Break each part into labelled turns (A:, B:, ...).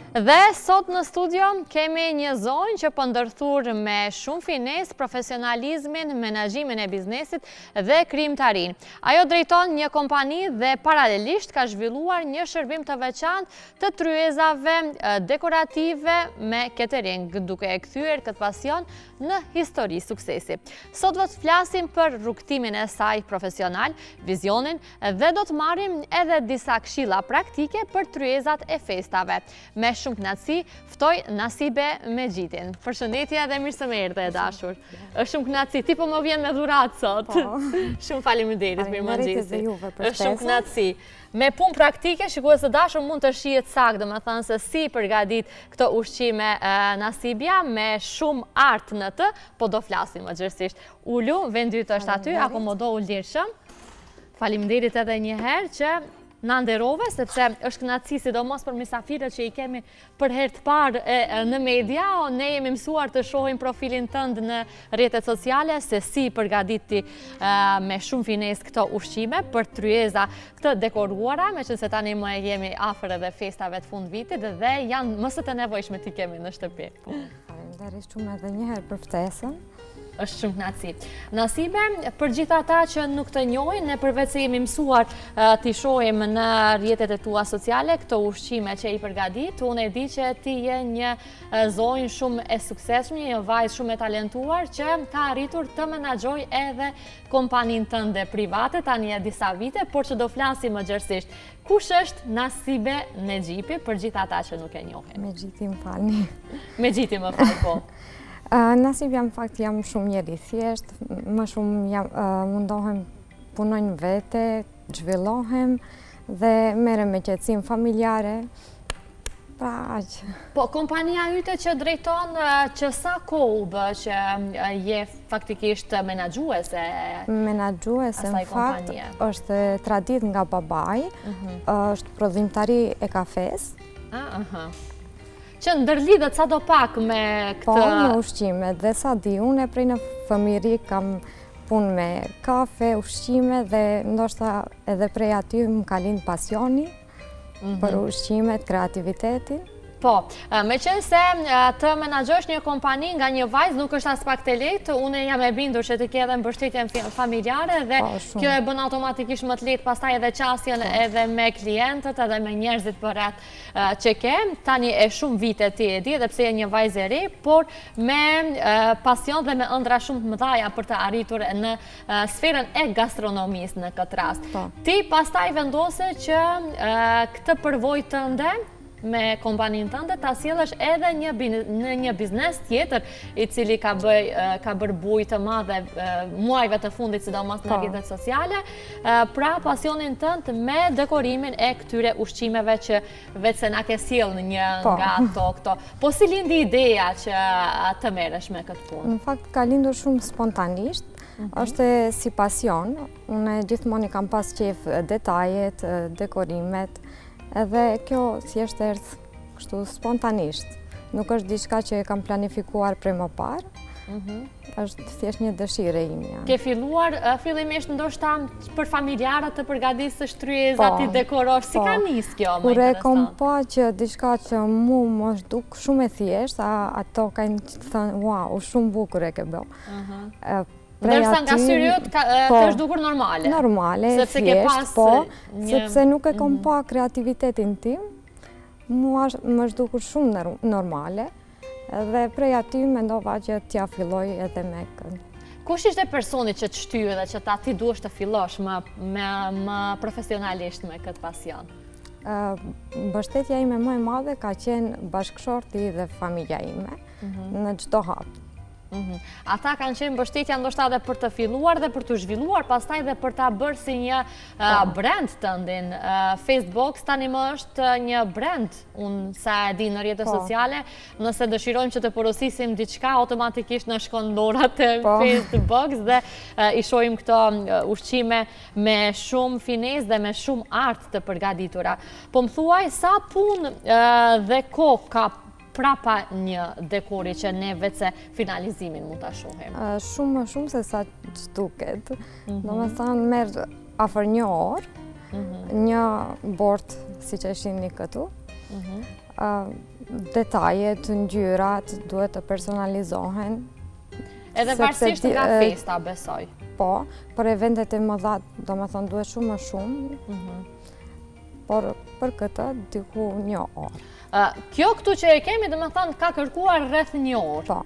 A: Dhe sot në studio kemi një zonjë që pëndërthur me shumë fines, profesionalizmin, menaxhimin e biznesit dhe krijimtarin. Ajo drejton një kompani dhe paralelisht ka zhvilluar një shërbim të veçantë të tryezave dekorative me catering, duke e kthyer këtë pasion në histori suksesi. Sot do të flasim për rrugtimin e saj profesional, vizionin dhe do të marrim edhe disa këshilla praktike për tryezat e festave. Me shumë kënaqësi, ftoj Nasibe Mexhitin. Përshëndetje dhe mirë se më erdhe e dashur. Është shumë kënaqësi, ti po më vjen me dhuratë sot. Shumë faleminderit, mirëmëngjesi. Është shumë kënaqësi. Me punë praktike, shikues të dashur, mund të shihet saktë, domethënë se si përgatit këto ushqime Nasibja me shumë art në të, po do flasim mëgjërsisht. Ulu, vendi yt është aty, apo më do ulirshëm. Faleminderit edhe një herë që në nderove, sepse është kënaqësi sidomos për mysafirët që i kemi për herë të parë në media. Ne jemi mësuar të shohim profilin tënd në rrjetet sociale, se si përgatiti me shumë fines këto ushqime për tryeza të dekoruara, meqense tani më jemi afër edhe festave të fund vitit dhe janë më së të nevojshme t'i kemi në shtëpi.
B: Faleminderit shumë edhe një herë për ftesën.
A: Është shumë kënaqësi. Nasibe, për gjithë ata që nuk të njohin, ne përveç se jemi mësuar t'i shohim në rrjetet e tua sociale këto ushqime që i përgatit, unë e di që ti je një zonjë shumë e suksesshme, një vajzë shumë e talentuar që ka arritur të menaxhoj edhe kompaninë tënde private tani e disa vite, por që do flasim mëgjërsisht. Kush është Nasibe Mexhiti për gjithë ata që nuk e njohin?
B: Mexhiti, më falni.
A: Mexhiti, më fal, po.
B: Nasibja në fakt jam shumë njeri thjesht, më shumë mundohem punojnë vete, zhvillohem dhe merrem me qetësim familjare. Pra aq.
A: Po, kompania yte që drejton që sa kohë bë që je faktikisht menaxhuese?
B: Menaxhuese në fakt është tradit nga babai, është prodhimtari e kafes.
A: Që ndërlidhet sa do pak me këtë...
B: Po, me ushqime, dhe sa di unë prej në fëmijëri kam punë me kafe, ushqime dhe ndoshta edhe prej aty më ka lind pasioni për ushqimet, kreativitetin.
A: Po, me qenë se të menaxhosh një kompani nga një vajzë nuk është as pak të lehtë, unë jam e bindur që të ke edhe mbështetjen familjare dhe kjo e bën automatikisht më të lehtë pastaj edhe qasjen edhe me klientët edhe me njerëzit përreth që ke. Tani e shumë vite ti e di, edhe pse je një vajzë e re, por me pasion dhe me ëndra shumë të mëdha për të arritur në sferën e gastronomisë në këtë rast. Ti pastaj vendose që këtë përvojë tënde me kompaninë tënde ta sjellësh edhe në një biznes tjetër i cili ka bërë bujë të madhe muajve të fundit, sidomos në rrjetet sociale, pra pasionin tënd me dekorimin e këtyre ushqimeve që vetë se na ke sjellë një nga këto. Po si lindi ideja që të merresh me këtë punë?
B: Në fakt ka lindur shumë spontanisht. Është si pasion. Unë gjithmonë i kam pas qejf detajet, dekorimet. Edhe kjo thjesht erdhi kështu spontanisht. Nuk është diçka që e kam planifikuar prej më parë. Është thjesht një dëshirë ime.
A: Ke filluar fillimisht ndoshta për familjarët të përgatitësh tryeza, ti dekorosh, si ka nis kjo?
B: Kur e kom pa që diçka që mu më duk shumë e thjesht, ato kanë thënë, wow, shumë bukur e ke bërë.
A: Ndërsa nga syrit të është dukur normale?
B: Normale, thjesht, po, sepse nuk e kom pa kreativitetin tim, mua më është dukur shumë normale, dhe prej aty mendova që t'ja filloj edhe me kënd.
A: Kush ishte personi që të shtyje dhe që ti duhesh të fillosh më profesionalisht me këtë pasion?
B: Mbështetja ime më e madhe ka qenë bashkëshorti dhe familja ime në çdo hap.
A: Ata kanë qenë mbështetja ndoshta edhe për të filluar dhe për të zhvilluar, pastaj dhe për ta bërë si një brand tëndin. Facebook tani më është një brand, unë sa e di në rrjetet sociale, nëse dëshirojmë që të porosisim diçka, automatikisht në shkon dorat e Facebook dhe i shohim këto ushqime me shumë finesë dhe me shumë art të përgatitura. Po më thuaj, sa punë dhe kohë ka prapa një dekori që ne vetë se finalizimin mund të shohim?
B: Shumë se sa që duket. Domethënë merr afër një orë, një bord si që shihni këtu. detajet, ngjyrat duhet të personalizohen.
A: Edhe varsisht nga festa, besoj.
B: Po, për eventet e mëdha, do me thonë, duhet shumë më shumë, por për këtë diku 1 orë.
A: Kjo këtu që e kemi, do me thonë, ka kërkuar rreth 1 orë.
B: Po.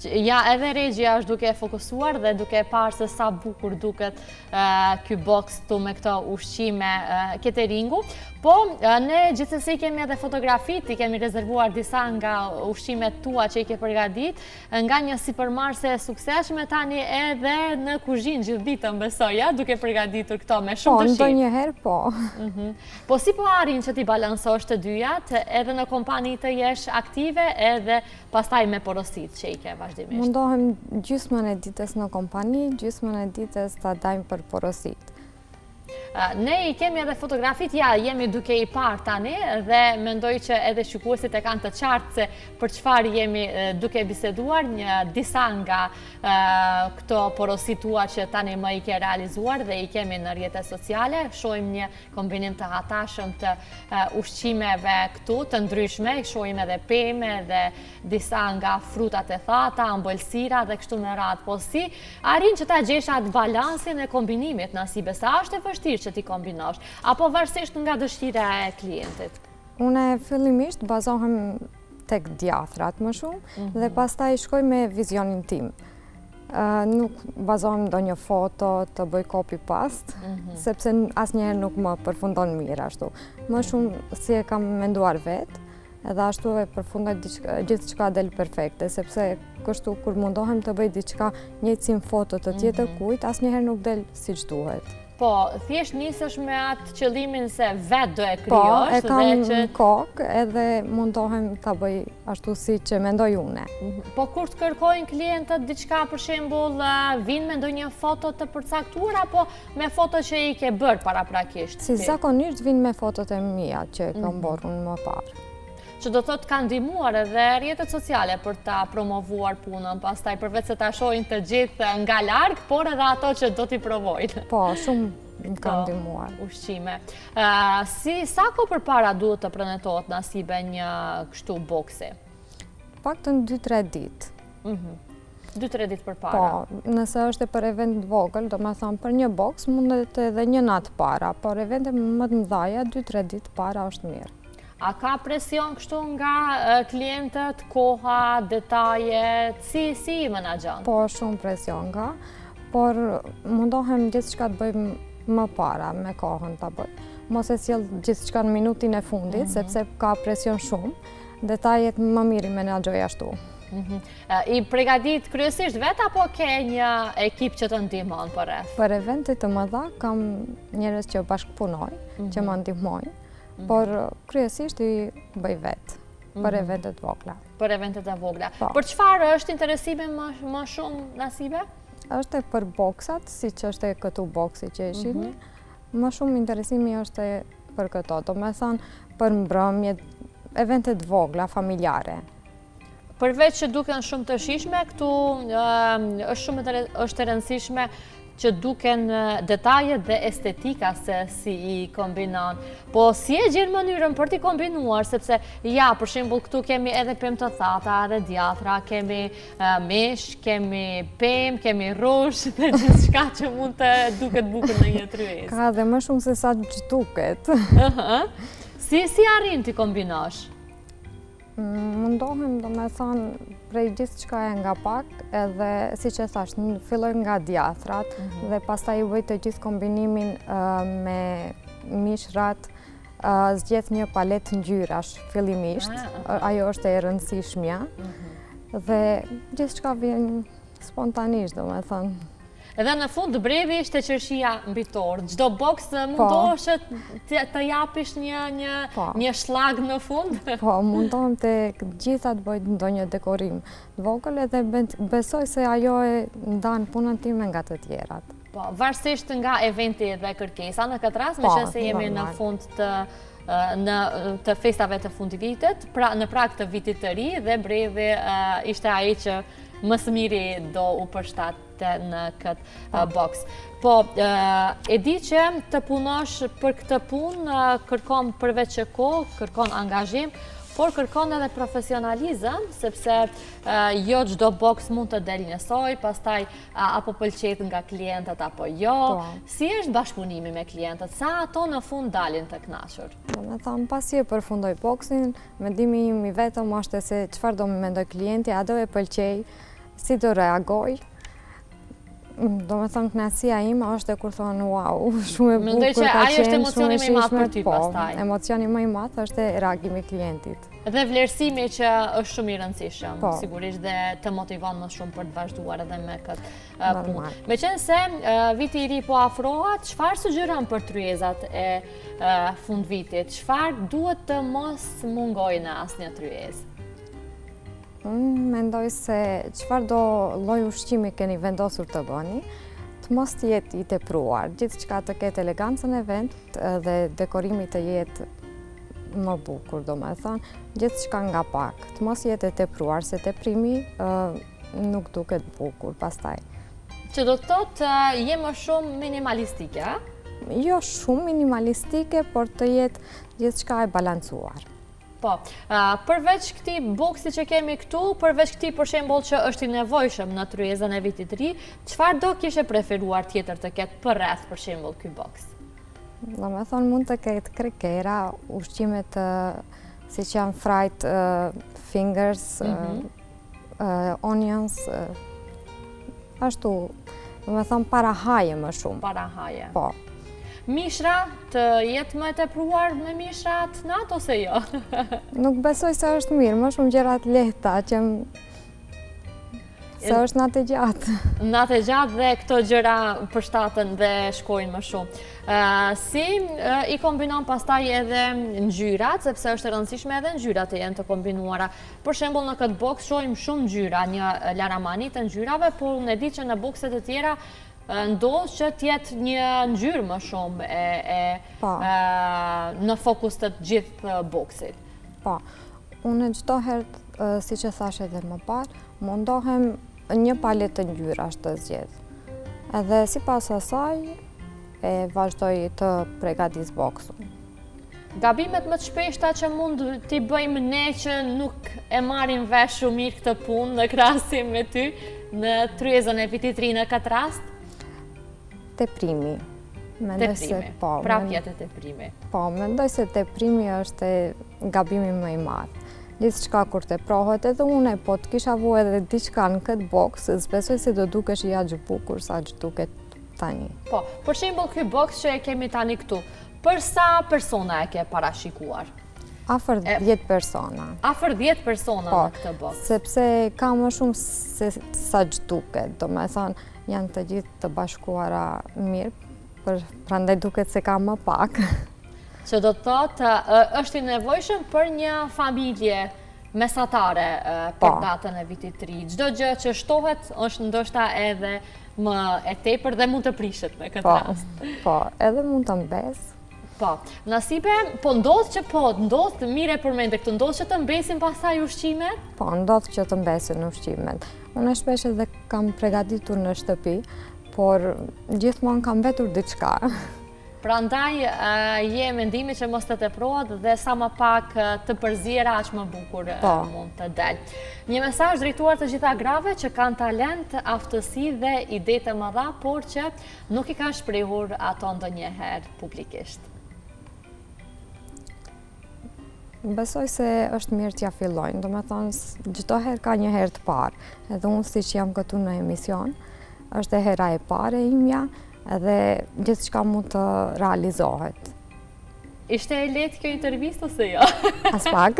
A: Ja, edhe regjia është duke fokusuar dhe duke parë se sa bukur duket ky box tu me këto ushqime cateringu. Po, ne gjithsesi kemi edhe fotografit, i kemi rezervuar disa nga ushqimet tua që i ke përgadit, nga një sipërmarrëse e suksesshme tani edhe në kuzhinë gjithë ditën besoj, ja, duke përgatitur këto me shumë dëshirë.
B: Po, ndonjëherë po.
A: Po si po arrin që ti balansosh të dyjat, edhe në kompani të jesh aktive, edhe pastaj me porosit që i ke vazhdimisht?
B: Mundohem gjysmën e ditës në kompani, gjysmën e ditës ta dajmë për porosit.
A: Ne i kemi edhe fotografit, ja, jemi duke i parë tani dhe mendoj që edhe shikuesit e kanë të qartë se për çfarë jemi duke biseduar, disa nga këto porosit tua që tani më i ke realizuar dhe i kemi në rrjetet sociale. Shohim një kombinim të hatashëm të ushqimeve këtu, të ndryshme, shohim edhe pemë dhe disa nga frutat e thata, ambëlsira dhe kështu me radhë. Po si arrin që ta gjesh atë balansin e kombinimit, Nasibe, sa është e vështirë që ti kombinosh, apo varësisht nga dëshira e klientit?
B: Une fillimisht bazohem tek djathtrat më shumë dhe pastaj shkoj me vizionin tim. Nuk bazohem ndonjë foto të bëj copy-paste, sepse asnjëherë nuk më përfundon mirë ashtu. Më shumë si e kam menduar vetë, edhe ashtu e përfundoj gjithçka del perfekte, sepse kështu kur mundohem të bëj diçka njëjtë si foto të tjetër kujt, asnjëherë nuk del siç duhet.
A: Po, thjesht nisësh me atë qëllimin se vetë do e krijosh.
B: Po, e kam kokë edhe mundohem ta bëj ashtu si që mendoj une.
A: Po, kur të kërkojnë klientët diçka, për shembull, vinë me ndonjë foto të përcaktuar, apo me foto që i ke bërë paraprakisht?
B: Si zakonisht vinë me fotot e mia që kam bërë unë më parë.
A: Që do thotë kanë ndihmuar edhe rrjetet sociale për ta promovuar punën, pastaj përveç se ta shohin të gjithë nga larg, por edhe ato që do t'i provojnë.
B: Po, shumë më kanë ndihmuar.
A: Ushqime. Sa kohë përpara duhet të prenetohet, Nasibe, një kështu boksi?
B: Paktën 2-3 ditë.
A: 2-3 ditë përpara.
B: Po, nëse është për event vogël, do me thonë për një boks mundet edhe një natë para, por evente më të mëdhaja 2-3 ditë para është mirë.
A: A ka presion kështu nga klientët, koha, detajet, si i menaxhon?
B: Po, shumë presion nga, por mundohem gjithçka të bëjmë më para, me kohën të bëjmë. Mos e sjell gjithçka në minutin e fundit, sepse ka presion shumë, detajet më mirë i menaxhoj ashtu.
A: I përgatit kryesisht vetë, apo ke një ekip që të ndihmon për rreth?
B: Për eventet të mëdha kam njerëz që bashkëpunoj, që më ndihmojnë. Por kryesisht i bëj vetë, për eventet vogla.
A: Për eventet e vogla. Për çfarë është interesimi më shumë, Nasibe?
B: Është për boksat, si që është këtu boksi që e shihni, më shumë interesimi është për këto. Do me thonë për mbrëmjet, eventet vogla, familjare.
A: Përveç që duken shumë të shijshme, këtu është e rëndësishme që duken detajet dhe estetika se si i kombinon. Po si e gjenë mënyrën për t'i kombinuar, sepse ja, për shembull, këtu kemi edhe pemë të thata, edhe djatra, kemi mish, kemi pemë, kemi rrush, dhe gjithçka që mund të duket bukur në një tryezë.
B: Ka dhe më shumë se sa që duket.
A: Si arrin t'i kombinosh?
B: Mundohem, do me thonë, prej gjithçka e nga pak, edhe si që thash, filloj nga djathrat dhe pastaj u bëj të gjithë kombinimin me mishrat, zgjedh një palet ngjyrash fillimisht, ajo është e rëndësishmja, dhe gjithçka vjen spontanisht, do me thonë.
A: Edhe në fund brevi ishte qershia mbi tort. Çdo boks mundohesh të japish një shlag në fund?
B: Po, mundohem të gjitha të bëj ndonjë dekorim vogël edhe besoj se ajo e ndan punën time nga të tjerat.
A: Po, varësisht nga eventi dhe kërkesa në këtë rast, meqense jemi në fund të festave të fundvitit, në prag të vitit të ri, dhe brevi ishte ai që më së miri do u përshtatte në këtë boks. Po, e di që të punosh për këtë punë, kërkon përveç që kohë, kërkon angazhim, por kërkon edhe profesionalizëm, sepse jo çdo boks mund të del njësoj, pastaj apo pëlqet nga klientët apo jo. Si është bashkëpunimi me klientët? Sa ato në fund dalin të kënaqur?
B: Me thamë, pasi e përfundoj boksin, mendimi im i vetëm është se çfarë do më mendoj klienti, a do e pëlqej, si do reagoj. Do me thonë, kënaqësia ime është kur thonë, wow, shumë e bukur ka qenë.
A: Mendoj që ajo është emocioni më i madh për ty pastaj.
B: Po, emocioni më i madh është reagimi i klientit.
A: Dhe vlerësimi që është shumë i rëndësishëm, sigurisht dhe të motivon më shumë për të vazhduar edhe me këtë punë. Meqense viti i ri po afrohet, çfarë sugjeron për tryezat e fundvitit? Çfarë duhet të mos mungojë në asnjë tryezë?
B: Unë mendoj se çfarë do lloj ushqimi keni vendosur të bëni, të mos të jetë i tepruar, gjithçka të ketë elegancën e vet dhe dekorimi të jetë më bukur, domethënë, gjithçka nga pak, të mos jetë e tepruar, se teprimi nuk duket bukur pastaj.
A: Që do të thotë je më shumë minimalistike, a?
B: Jo shumë minimalistike, por të jetë gjithçka e balancuar.
A: Po, përveç këtij boksi që kemi këtu, përveç këtij për shembull që është i nevojshëm në tryezën e vitit të ri, çfarë do kishe preferuar tjetër të ketë përreth për shembull ky boks?
B: Domethënë mund të ketë krekera, ushqimet siç janë fried fingers, onions, ashtu, domethënë para haje më shumë.
A: Para haje.
B: Po.
A: Mishra, të jetë më e tepruar me mishra të natë ose jo?
B: Nuk besoj se është mirë, më shumë gjërat lehta që se është natë e gjatë.
A: Natë e gjatë dhe këto gjëra përshtaten dhe shkojnë më shumë. Si i kombinon pastaj edhe ngjyrat, sepse është e rëndësishme edhe ngjyrat të jenë të kombinuara. Për shembull në këtë boks shohim shumë ngjyra, një laramani të ngjyrave, por unë e di që në bokset e tjera ndodh që t'jetë një ngjyrë më shumë në fokus të gjithë boksit. Po,
B: unë çdo herë, siç e thash edhe më parë, mundohem një palet të ngjyrash të zgjedh. Edhe sipas asaj e vazhdoj të përgatis boksun.
A: Gabimet më të shpeshta që mund t'i bëjmë ne që nuk e marrim vesh shumë mirë këtë punë në krahasim me ty në tryezën e vitit të ri në këtë rast?
B: Teprimi.
A: Teprimi, prapjet e teprimi.
B: Po, mendoj se teprimi është gabimi më i madh. Gjithçka kur teprohet, edhe unë po të kisha vu edhe diçka në këtë boks, s'besoj se do dukesh i aq bukur sa që duket tani.
A: Po, për shembull ky boks që e kemi tani këtu, për sa persona e ke parashikuar?
B: Afër 10 persona.
A: Afër 10 persona në këtë boks.
B: Sepse ka më shumë se sa që duket, domethënë janë të gjithë të bashkuara mirë, prandaj duket se ka më pak.
A: Që do të thotë, është i nevojshëm për një familje mesatare për datën e vitit të ri. Çdo gjë që shtohet është ndoshta edhe më e tepër dhe mund të prishet në këtë rast.
B: Po, edhe mund të mbes.
A: Po, Nasibe, po ndodh mire përmende këtu, ndodh që të mbesin pastaj ushqimet?
B: Po, ndodh që të mbesin ushqimet. Unë shpesh edhe kam përgatitur në shtëpi, por gjithmonë kam mbetur diçka.
A: Prandaj je mendimi që mos të teprohet dhe sa më pak të përziera aq më bukur mund të dalë. Një mesazh drejtuar të gjitha grave që kanë talent, aftësi dhe ide të mëdha, por që nuk i kanë shprehur ato ndonjëherë publikisht.
B: Besoj se është mirë t'ja fillojnë, domethënë çdo herë ka një herë të parë. Edhe unë siç jam këtu në emision, është e hera e parë e imja, edhe gjithçka mund të realizohet.
A: Ishte e lehtë kjo intervistë ose jo?
B: As pak.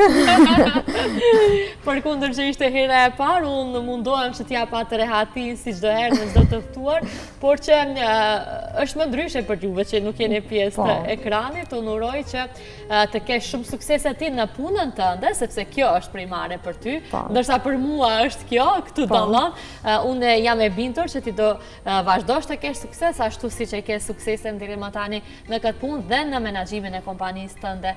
A: Përkundër që ishte hera e parë, unë mundohem që t'jap atë rehatin si çdo herë në çdo të ftuar, por që është më ndryshe për juve që nuk jeni pjesë të ekranit, unë uroj që të kesh shumë suksese ti në punën tënde, sepse kjo është primare për ty, ndërsa për mua është kjo, këtu dallon. Unë jam e bindur që ti do vazhdosh të kesh sukses ashtu siç e ke suksesen deri më tani në këtë punë dhe në menaxhimin e kompanisë tënde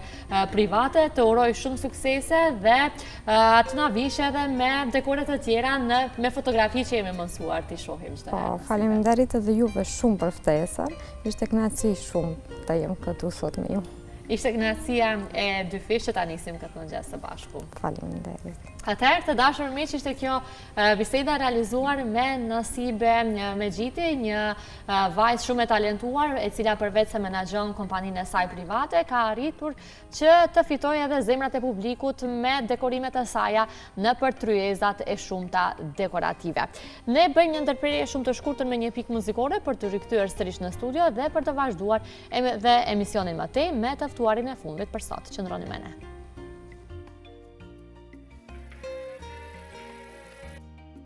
A: private. Të uroj shumë suksese dhe të na vish edhe me dekore të tjera me fotografi që jemi mësuar t'i shohim çdo herë.
B: Faleminderit edhe juve shumë për ftesën. Ishte kënaqësi shumë të jem këtu sot me ju.
A: Ishte kënaqësia e dy fish që ta nisim këtë mëngjes së bashku.
B: Faleminderit.
A: Atëherë, të dashur miq, ishte kjo biseda realizuar me Nasibe Mexhiti, një vajzë shumë e talentuar, e cila përveç se menaxhon kompaninë e saj private, ka arritur që të fitojë edhe zemrat e publikut me dekorimet e saj në për tryezat e shumta dekorative. Ne bëjmë një ndërprerje shumë të shkurtër me një pikë muzikore për të rikthyer sërish në studio dhe për të vazhduar dhe emisionin më tej me të ftuarin e fundit për sot. Qëndroni me ne.